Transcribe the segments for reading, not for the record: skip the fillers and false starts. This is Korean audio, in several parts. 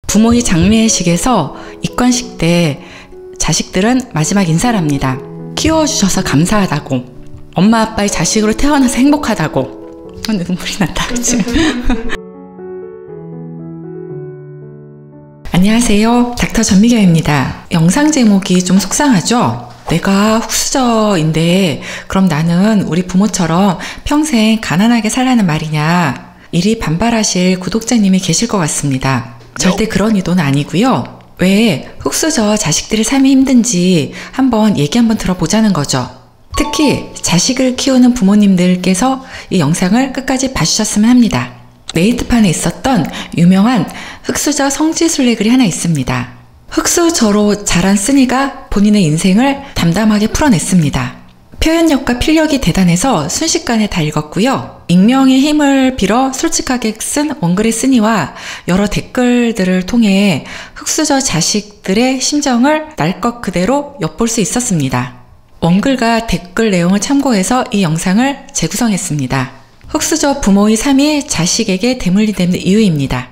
부모의 장례식에서 입관식 때 자식들은 마지막 인사를 합니다. 키워주셔서 감사하다고, 엄마 아빠의 자식으로 태어나서 행복하다고. 눈물이 난다, 그치? 안녕하세요, 닥터 전미경입니다. 영상 제목이 좀 속상하죠? 내가 흑수저인데 그럼 나는 우리 부모처럼 평생 가난하게 살라는 말이냐, 이리 반발하실 구독자님이 계실 것 같습니다. 절대 그런 의도는 아니고요. 왜 흑수저 자식들의 삶이 힘든지 얘기 한번 들어보자는 거죠. 특히 자식을 키우는 부모님들께서 이 영상을 끝까지 봐주셨으면 합니다. 네이트판에 있었던 유명한 흑수저 성지순례 글이 하나 있습니다. 흑수저로 자란 쓰니가 본인의 인생을 담담하게 풀어냈습니다. 표현력과 필력이 대단해서 순식간에 다 읽었고요. 익명의 힘을 빌어 솔직하게 쓴 원글의 쓰니와 여러 댓글들을 통해 흑수저 자식들의 심정을 날 것 그대로 엿볼 수 있었습니다. 원글과 댓글 내용을 참고해서 이 영상을 재구성했습니다. 흑수저 부모의 삶이 자식에게 대물림되는 이유입니다.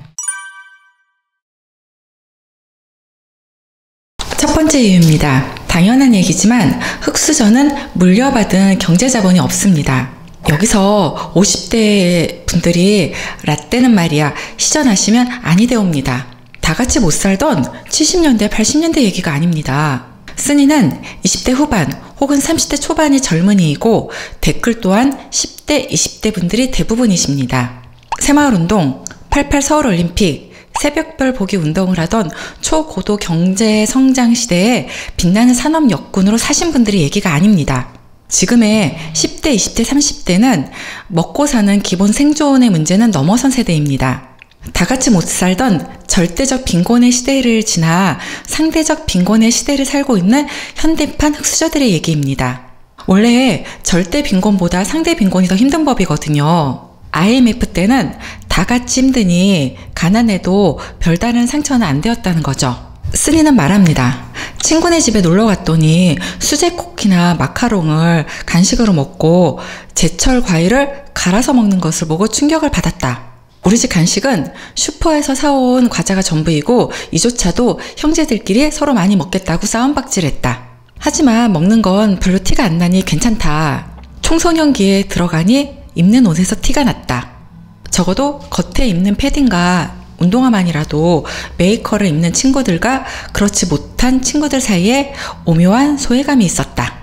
첫 번째 이유입니다. 당연한 얘기지만 흑수저는 물려받은 경제자본이 없습니다. 여기서 50대 분들이 라떼는 말이야 시전하시면 아니되옵니다. 다같이 못 살던 70년대 80년대 얘기가 아닙니다. 쓰니는 20대 후반 혹은 30대 초반이 젊은이이고 댓글 또한 10대 20대 분들이 대부분이십니다. 새마을운동, 88 서울올림픽, 새벽별 보기 운동을 하던 초고도 경제 성장 시대에 빛나는 산업 역군으로 사신 분들의 얘기가 아닙니다. 지금의 10대, 20대, 30대는 먹고 사는 기본 생존의 문제는 넘어선 세대입니다. 다같이 못 살던 절대적 빈곤의 시대를 지나 상대적 빈곤의 시대를 살고 있는 현대판 흑수저들의 얘기입니다. 원래 절대 빈곤보다 상대 빈곤이 더 힘든 법이거든요. IMF 때는 다같이 힘드니 가난해도 별다른 상처는 안 되었다는 거죠. 쓰니는 말합니다. 친구네 집에 놀러 갔더니 수제쿠키나 마카롱을 간식으로 먹고 제철 과일을 갈아서 먹는 것을 보고 충격을 받았다. 우리 집 간식은 슈퍼에서 사온 과자가 전부이고 이조차도 형제들끼리 서로 많이 먹겠다고 싸움박질했다. 하지만 먹는 건 별로 티가 안 나니 괜찮다. 청소년기에 들어가니 입는 옷에서 티가 났다. 적어도 겉에 입는 패딩과 운동화만이라도 메이커를 입는 친구들과 그렇지 못한 친구들 사이에 오묘한 소외감이 있었다.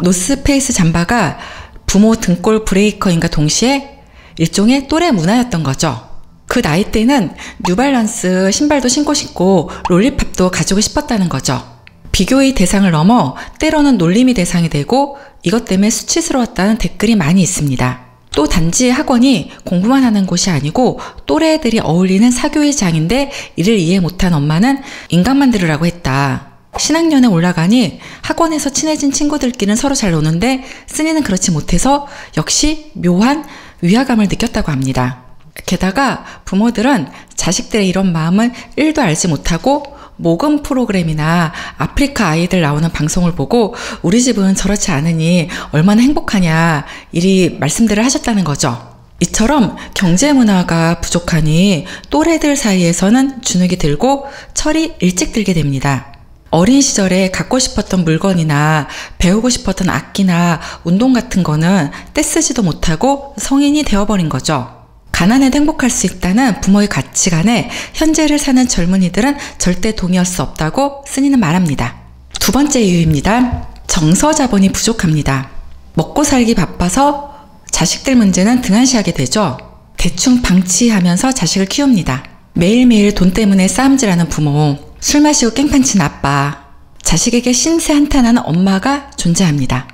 노스페이스 잠바가 부모 등골 브레이커인가 동시에 일종의 또래 문화였던 거죠. 그 나이 때는 뉴발란스 신발도 신고 싶고 롤리팝도 가지고 싶었다는 거죠. 비교의 대상을 넘어 때로는 놀림의 대상이 되고 이것 때문에 수치스러웠다는 댓글이 많이 있습니다. 또 단지 학원이 공부만 하는 곳이 아니고 또래들이 어울리는 사교의 장인데 이를 이해 못한 엄마는 인강만 들으라고 했다. 신학년에 올라가니 학원에서 친해진 친구들끼리는 서로 잘 노는데 쓰니는 그렇지 못해서 역시 묘한 위화감을 느꼈다고 합니다. 게다가 부모들은 자식들의 이런 마음은 1도 알지 못하고 모금 프로그램이나 아프리카 아이들 나오는 방송을 보고 우리 집은 저렇지 않으니 얼마나 행복하냐 이리 말씀들을 하셨다는 거죠. 이처럼 경제 문화가 부족하니 또래들 사이에서는 주눅이 들고 철이 일찍 들게 됩니다. 어린 시절에 갖고 싶었던 물건이나 배우고 싶었던 악기나 운동 같은 거는 떼쓰지도 못하고 성인이 되어버린 거죠. 가난해도 행복할 수 있다는 부모의 가치관에 현재를 사는 젊은이들은 절대 동의할 수 없다고 쓰니는 말합니다. 두 번째 이유입니다. 정서자본이 부족합니다. 먹고 살기 바빠서 자식들 문제는 등한시하게 되죠. 대충 방치하면서 자식을 키웁니다. 매일매일 돈 때문에 싸움질하는 부모, 술 마시고 깽판치는 아빠, 자식에게 신세 한탄하는 엄마가 존재합니다.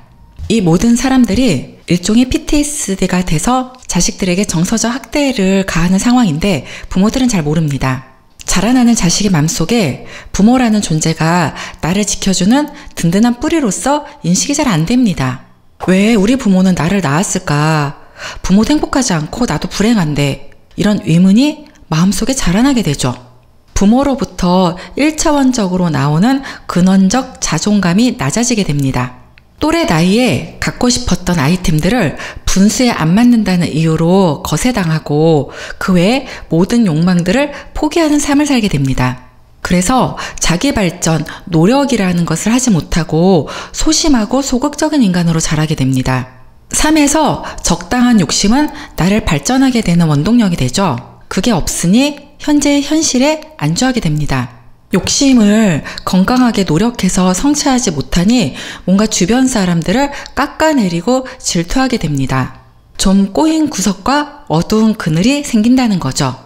이 모든 사람들이 일종의 PTSD가 돼서 자식들에게 정서적 학대를 가하는 상황인데 부모들은 잘 모릅니다. 자라나는 자식의 맘속에 부모라는 존재가 나를 지켜주는 든든한 뿌리로서 인식이 잘 안 됩니다. 왜 우리 부모는 나를 낳았을까? 부모도 행복하지 않고 나도 불행한데, 이런 의문이 마음속에 자라나게 되죠. 부모로부터 1차원적으로 나오는 근원적 자존감이 낮아지게 됩니다. 또래 나이에 갖고 싶었던 아이템들을 분수에 안 맞는다는 이유로 거세당하고 그 외에 모든 욕망들을 포기하는 삶을 살게 됩니다. 그래서 자기 발전, 노력이라는 것을 하지 못하고 소심하고 소극적인 인간으로 자라게 됩니다. 삶에서 적당한 욕심은 나를 발전하게 되는 원동력이 되죠. 그게 없으니 현재의 현실에 안주하게 됩니다. 욕심을 건강하게 노력해서 성취하지 못하니 뭔가 주변 사람들을 깎아내리고 질투하게 됩니다. 좀 꼬인 구석과 어두운 그늘이 생긴다는 거죠.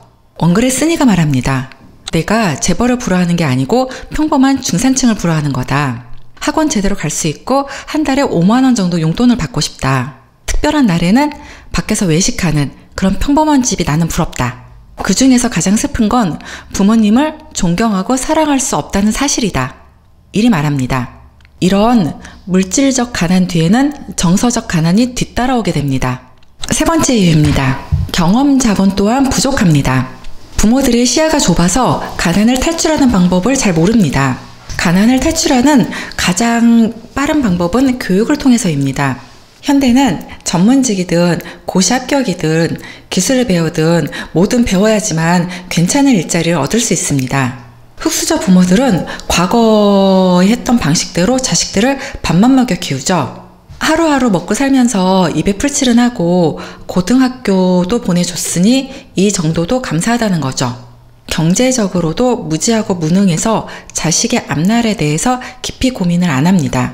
원글의 쓰니가 말합니다. 내가 재벌을 부러워하는 게 아니고 평범한 중산층을 부러워하는 거다. 학원 제대로 갈 수 있고 한 달에 5만 원 정도 용돈을 받고 싶다. 특별한 날에는 밖에서 외식하는 그런 평범한 집이 나는 부럽다. 그 중에서 가장 슬픈 건 부모님을 존경하고 사랑할 수 없다는 사실이다. 이리 말합니다. 이런 물질적 가난 뒤에는 정서적 가난이 뒤따라오게 됩니다. 세 번째 이유입니다. 경험 자본 또한 부족합니다. 부모들의 시야가 좁아서 가난을 탈출하는 방법을 잘 모릅니다. 가난을 탈출하는 가장 빠른 방법은 교육을 통해서입니다. 현대는 전문직이든 고시 합격이든 기술을 배우든 뭐든 배워야지만 괜찮은 일자리를 얻을 수 있습니다. 흙수저 부모들은 과거에 했던 방식대로 자식들을 밥만 먹여 키우죠. 하루하루 먹고 살면서 입에 풀칠은 하고 고등학교도 보내줬으니 이 정도도 감사하다는 거죠. 경제적으로도 무지하고 무능해서 자식의 앞날에 대해서 깊이 고민을 안 합니다.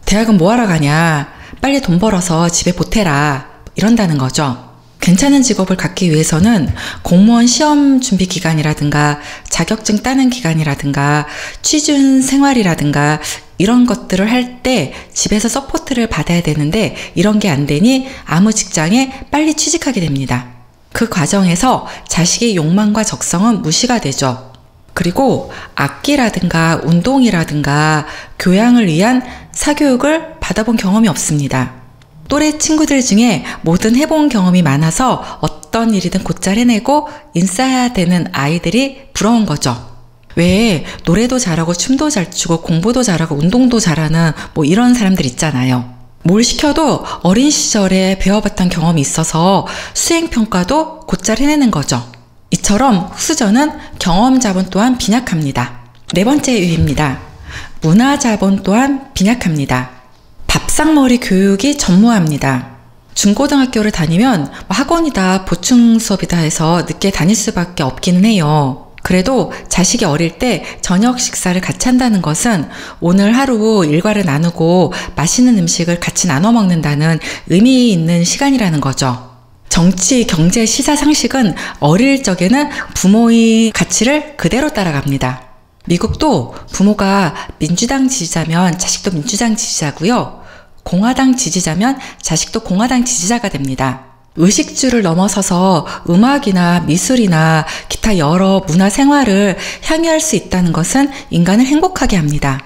대학은 뭐하러 가냐? 빨리 돈 벌어서 집에 보태라. 이런다는 거죠. 괜찮은 직업을 갖기 위해서는 공무원 시험 준비 기간이라든가 자격증 따는 기간이라든가 취준 생활이라든가 이런 것들을 할 때 집에서 서포트를 받아야 되는데 이런 게 안 되니 아무 직장에 빨리 취직하게 됩니다. 그 과정에서 자식의 욕망과 적성은 무시가 되죠. 그리고 악기라든가 운동이라든가 교양을 위한 사교육을 받아본 경험이 없습니다. 또래 친구들 중에 뭐든 해본 경험이 많아서 어떤 일이든 곧잘 해내고 인싸되는 아이들이 부러운 거죠. 왜 노래도 잘하고 춤도 잘 추고 공부도 잘하고 운동도 잘하는 뭐 이런 사람들 있잖아요. 뭘 시켜도 어린 시절에 배워봤던 경험이 있어서 수행평가도 곧잘 해내는 거죠. 이처럼 흙수저는 경험 자본 또한 빈약합니다. 네 번째 이유입니다. 문화 자본 또한 빈약합니다. 밥상머리 교육이 전무합니다. 중고등학교를 다니면 학원이다 보충 수업이다 해서 늦게 다닐 수밖에 없기는 해요. 그래도 자식이 어릴 때 저녁 식사를 같이 한다는 것은 오늘 하루 일과를 나누고 맛있는 음식을 같이 나눠 먹는다는 의미 있는 시간이라는 거죠. 정치, 경제, 시사 상식은 어릴 적에는 부모의 가치를 그대로 따라갑니다. 미국도 부모가 민주당 지지자면 자식도 민주당 지지자고요. 공화당 지지자면 자식도 공화당 지지자가 됩니다. 의식주를 넘어서서 음악이나 미술이나 기타 여러 문화 생활을 향유할 수 있다는 것은 인간을 행복하게 합니다.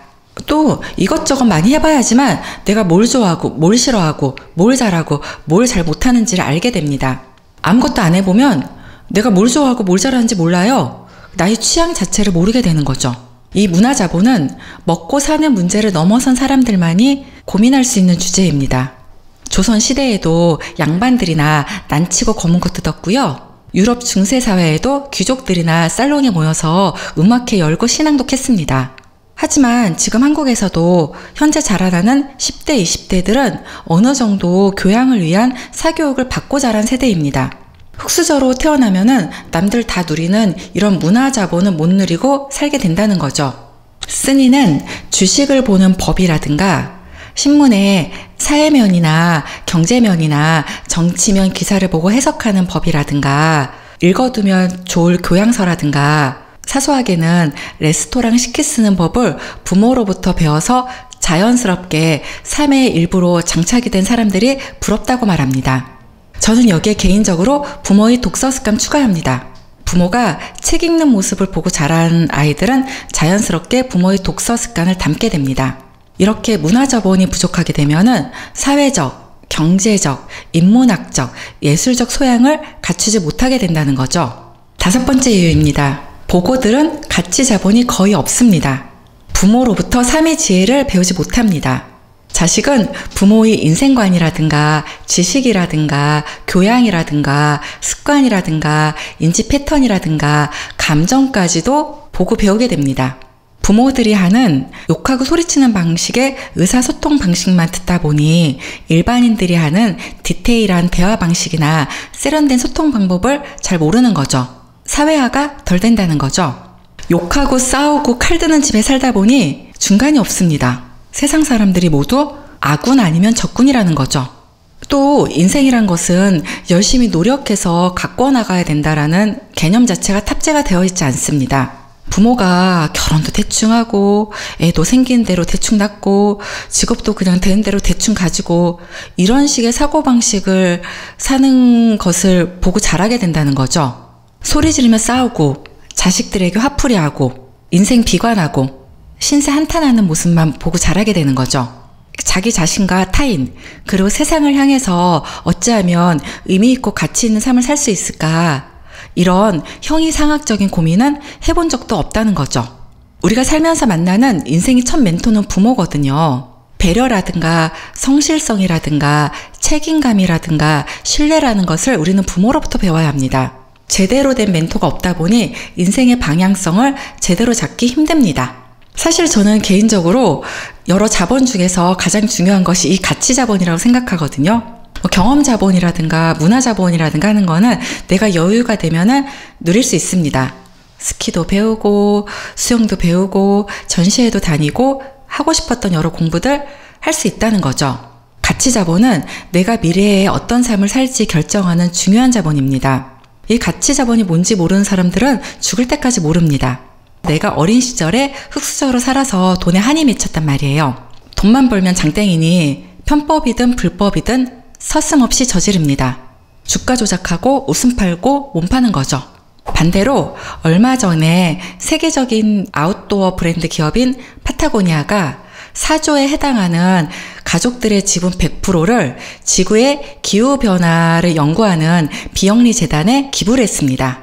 또 이것저것 많이 해봐야지만 내가 뭘 좋아하고 뭘 싫어하고 뭘 잘하고 뭘 잘 못하는지를 알게 됩니다. 아무것도 안 해보면 내가 뭘 좋아하고 뭘 잘하는지 몰라요. 나의 취향 자체를 모르게 되는 거죠. 이 문화 자본은 먹고 사는 문제를 넘어선 사람들만이 고민할 수 있는 주제입니다. 조선 시대에도 양반들이나 난치고 검은 거 뜯었고요. 유럽 중세 사회에도 귀족들이나 살롱에 모여서 음악회 열고 신앙독 했습니다. 하지만 지금 한국에서도 현재 자라나는 10대, 20대들은 어느 정도 교양을 위한 사교육을 받고 자란 세대입니다. 흙수저로 태어나면은 남들 다 누리는 이런 문화 자본은 못 누리고 살게 된다는 거죠. 쓰니는 주식을 보는 법이라든가 신문에 사회면이나 경제면이나 정치면 기사를 보고 해석하는 법이라든가 읽어두면 좋을 교양서라든가 사소하게는 레스토랑 시키 쓰는 법을 부모로부터 배워서 자연스럽게 삶의 일부로 장착이 된 사람들이 부럽다고 말합니다. 저는 여기에 개인적으로 부모의 독서 습관 추가합니다. 부모가 책 읽는 모습을 보고 자란 아이들은 자연스럽게 부모의 독서 습관을 담게 됩니다. 이렇게 문화 자본이 부족하게 되면은 사회적, 경제적, 인문학적, 예술적 소양을 갖추지 못하게 된다는 거죠. 다섯 번째 이유입니다. 보고들은 가치 자본이 거의 없습니다. 부모로부터 삶의 지혜를 배우지 못합니다. 자식은 부모의 인생관이라든가 지식이라든가 교양이라든가 습관이라든가 인지 패턴이라든가 감정까지도 보고 배우게 됩니다. 부모들이 하는 욕하고 소리치는 방식의 의사소통 방식만 듣다 보니 일반인들이 하는 디테일한 대화 방식이나 세련된 소통 방법을 잘 모르는 거죠. 사회화가 덜 된다는 거죠. 욕하고 싸우고 칼 드는 집에 살다 보니 중간이 없습니다. 세상 사람들이 모두 아군 아니면 적군이라는 거죠. 또 인생이란 것은 열심히 노력해서 가꿔 나가야 된다라는 개념 자체가 탑재가 되어 있지 않습니다. 부모가 결혼도 대충 하고 애도 생긴 대로 대충 낳고 직업도 그냥 되는 대로 대충 가지고 이런 식의 사고방식을 사는 것을 보고 자라게 된다는 거죠. 소리 지르며 싸우고 자식들에게 화풀이하고 인생 비관하고 신세 한탄하는 모습만 보고 자라게 되는 거죠. 자기 자신과 타인 그리고 세상을 향해서 어찌하면 의미 있고 가치 있는 삶을 살 수 있을까, 이런 형이상학적인 고민은 해본 적도 없다는 거죠. 우리가 살면서 만나는 인생의 첫 멘토는 부모거든요. 배려라든가 성실성이라든가 책임감이라든가 신뢰라는 것을 우리는 부모로부터 배워야 합니다. 제대로 된 멘토가 없다 보니 인생의 방향성을 제대로 잡기 힘듭니다. 사실 저는 개인적으로 여러 자본 중에서 가장 중요한 것이 이 가치 자본이라고 생각하거든요. 경험 자본이라든가 문화 자본이라든가 하는 거는 내가 여유가 되면은 누릴 수 있습니다. 스키도 배우고 수영도 배우고 전시회도 다니고 하고 싶었던 여러 공부들 할 수 있다는 거죠. 가치 자본은 내가 미래에 어떤 삶을 살지 결정하는 중요한 자본입니다. 이 가치 자본이 뭔지 모르는 사람들은 죽을 때까지 모릅니다. 내가 어린 시절에 흙수저로 살아서 돈에 한이 맺혔단 말이에요. 돈만 벌면 장땡이니 편법이든 불법이든 서슴없이 저지릅니다. 주가 조작하고 웃음 팔고 몸 파는 거죠. 반대로 얼마 전에 세계적인 아웃도어 브랜드 기업인 파타고니아가 4조에 해당하는 가족들의 지분 100%를 지구의 기후변화를 연구하는 비영리 재단에 기부를 했습니다.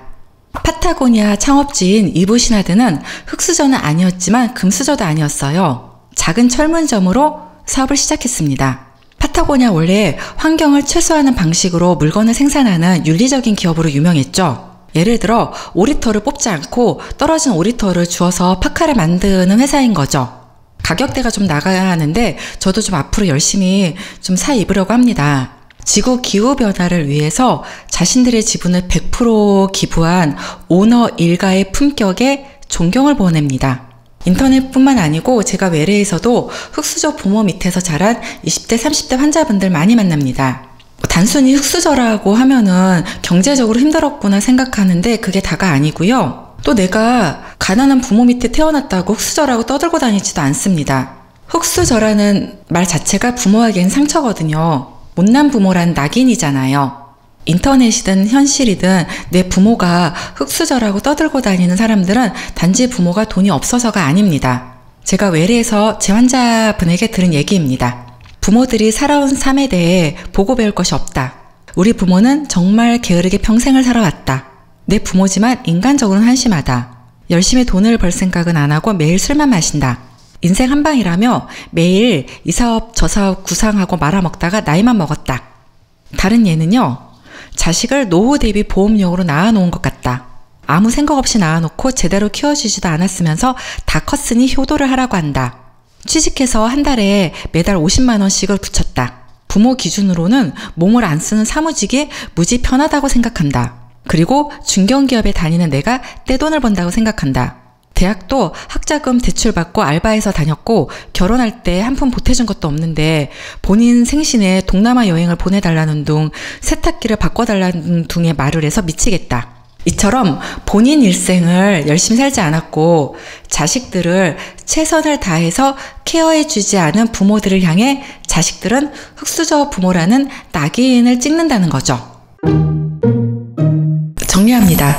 파타고니아 창업주인 이브 시나드는 흙수저는 아니었지만 금수저도 아니었어요. 작은 철문점으로 사업을 시작했습니다. 파타고니아 원래 환경을 최소화하는 방식으로 물건을 생산하는 윤리적인 기업으로 유명했죠. 예를 들어 오리털을 뽑지 않고 떨어진 오리털을 주워서 파카를 만드는 회사인 거죠. 가격대가 좀 나가야 하는데 저도 좀 앞으로 열심히 좀 사 입으려고 합니다. 지구 기후변화를 위해서 자신들의 지분을 100% 기부한 오너 일가의 품격에 존경을 보냅니다. 인터넷뿐만 아니고 제가 외래에서도 흙수저 부모 밑에서 자란 20대, 30대 환자분들 많이 만납니다. 단순히 흙수저라고 하면은 경제적으로 힘들었구나 생각하는데 그게 다가 아니고요. 또 내가 가난한 부모 밑에 태어났다고 흙수저라고 떠들고 다니지도 않습니다. 흙수저라는 말 자체가 부모에겐 상처거든요. 못난 부모란 낙인이잖아요. 인터넷이든 현실이든 내 부모가 흙수저라고 떠들고 다니는 사람들은 단지 부모가 돈이 없어서가 아닙니다. 제가 외래에서 제 환자분에게 들은 얘기입니다. 부모들이 살아온 삶에 대해 보고 배울 것이 없다. 우리 부모는 정말 게으르게 평생을 살아왔다. 내 부모지만 인간적으로는 한심하다. 열심히 돈을 벌 생각은 안 하고 매일 술만 마신다. 인생 한방이라며 매일 이 사업 저 사업 구상하고 말아먹다가 나이만 먹었다. 다른 예는요. 자식을 노후 대비 보험용으로 낳아놓은 것 같다. 아무 생각 없이 낳아놓고 제대로 키워주지도 않았으면서 다 컸으니 효도를 하라고 한다. 취직해서 한 달에 매달 50만 원씩을 붙였다. 부모 기준으로는 몸을 안 쓰는 사무직이 무지 편하다고 생각한다. 그리고 중견기업에 다니는 내가 떼돈을 번다고 생각한다. 대학도 학자금 대출받고 알바해서 다녔고 결혼할 때 한 푼 보태준 것도 없는데 본인 생신에 동남아 여행을 보내달라는 둥 세탁기를 바꿔달라는 둥에 말을 해서 미치겠다. 이처럼 본인 일생을 열심히 살지 않았고 자식들을 최선을 다해서 케어해주지 않은 부모들을 향해 자식들은 흙수저 부모라는 낙인을 찍는다는 거죠. 정리합니다.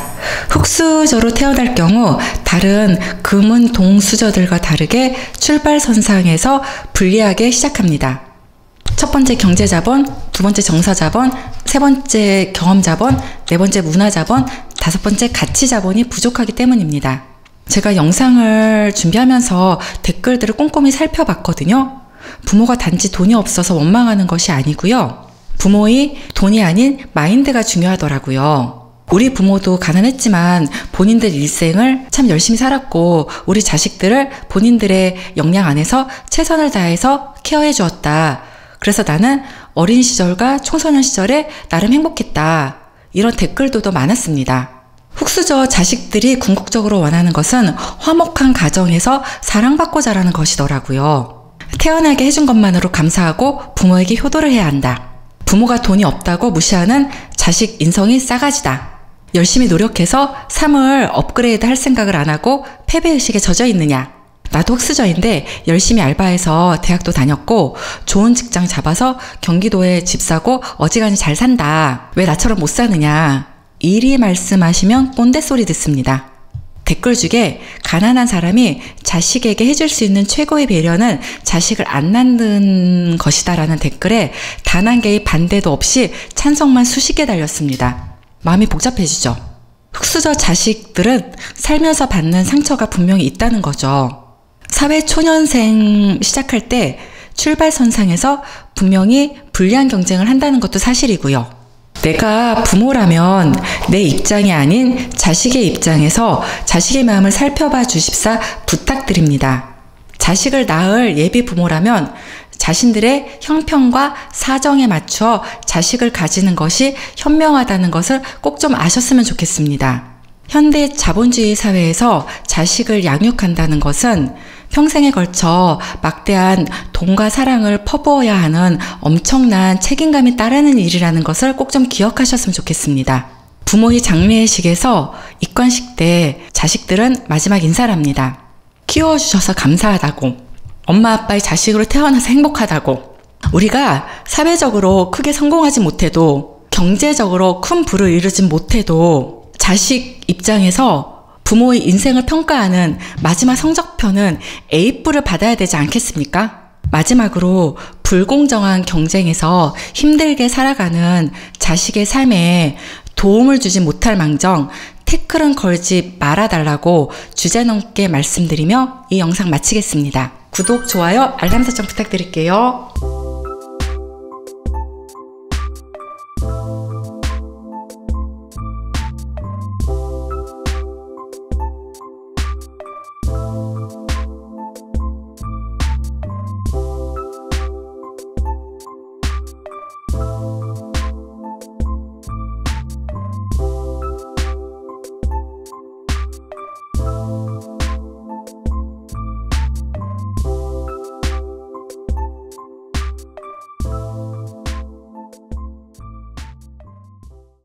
흙수저로 태어날 경우 다른 금은 동수저들과 다르게 출발선상에서 불리하게 시작합니다. 첫 번째 경제자본, 두 번째 정서자본, 세 번째 경험자본, 네 번째 문화자본, 다섯 번째 가치자본이 부족하기 때문입니다. 제가 영상을 준비하면서 댓글들을 꼼꼼히 살펴봤거든요. 부모가 단지 돈이 없어서 원망하는 것이 아니고요. 부모의 돈이 아닌 마인드가 중요하더라고요. 우리 부모도 가난했지만 본인들 일생을 참 열심히 살았고 우리 자식들을 본인들의 역량 안에서 최선을 다해서 케어해 주었다. 그래서 나는 어린 시절과 청소년 시절에 나름 행복했다. 이런 댓글도 많았습니다. 흙수저 자식들이 궁극적으로 원하는 것은 화목한 가정에서 사랑받고 자라는 것이더라고요. 태어나게 해준 것만으로 감사하고 부모에게 효도를 해야 한다. 부모가 돈이 없다고 무시하는 자식 인성이 싸가지다. 열심히 노력해서 삶을 업그레이드 할 생각을 안 하고 패배의식에 젖어 있느냐. 나도 흙수저인데 열심히 알바해서 대학도 다녔고 좋은 직장 잡아서 경기도에 집 사고 어지간히 잘 산다. 왜 나처럼 못 사느냐. 이리 말씀하시면 꼰대 소리 듣습니다. 댓글 중에 가난한 사람이 자식에게 해줄 수 있는 최고의 배려는 자식을 안 낳는 것이다 라는 댓글에 단 한 개의 반대도 없이 찬성만 수십 개 달렸습니다. 마음이 복잡해지죠. 흙수저 자식들은 살면서 받는 상처가 분명히 있다는 거죠. 사회 초년생 시작할 때 출발선상에서 분명히 불리한 경쟁을 한다는 것도 사실이고요. 내가 부모라면 내 입장이 아닌 자식의 입장에서 자식의 마음을 살펴봐 주십사 부탁드립니다. 자식을 낳을 예비 부모라면 자신들의 형편과 사정에 맞추어 자식을 가지는 것이 현명하다는 것을 꼭 좀 아셨으면 좋겠습니다. 현대 자본주의 사회에서 자식을 양육한다는 것은 평생에 걸쳐 막대한 돈과 사랑을 퍼부어야 하는 엄청난 책임감이 따르는 일이라는 것을 꼭 좀 기억하셨으면 좋겠습니다. 부모의 장례식에서 입관식 때 자식들은 마지막 인사를 합니다. 키워주셔서 감사하다고. 엄마 아빠의 자식으로 태어나서 행복하다고. 우리가 사회적으로 크게 성공하지 못해도 경제적으로 큰 부를 이루진 못해도 자식 입장에서 부모의 인생을 평가하는 마지막 성적표는 A뿔을 받아야 되지 않겠습니까? 마지막으로 불공정한 경쟁에서 힘들게 살아가는 자식의 삶에 도움을 주지 못할 망정 태클은 걸지 말아달라고 주제넘게 말씀드리며 이 영상 마치겠습니다. 구독, 좋아요, 알람 설정 부탁드릴게요.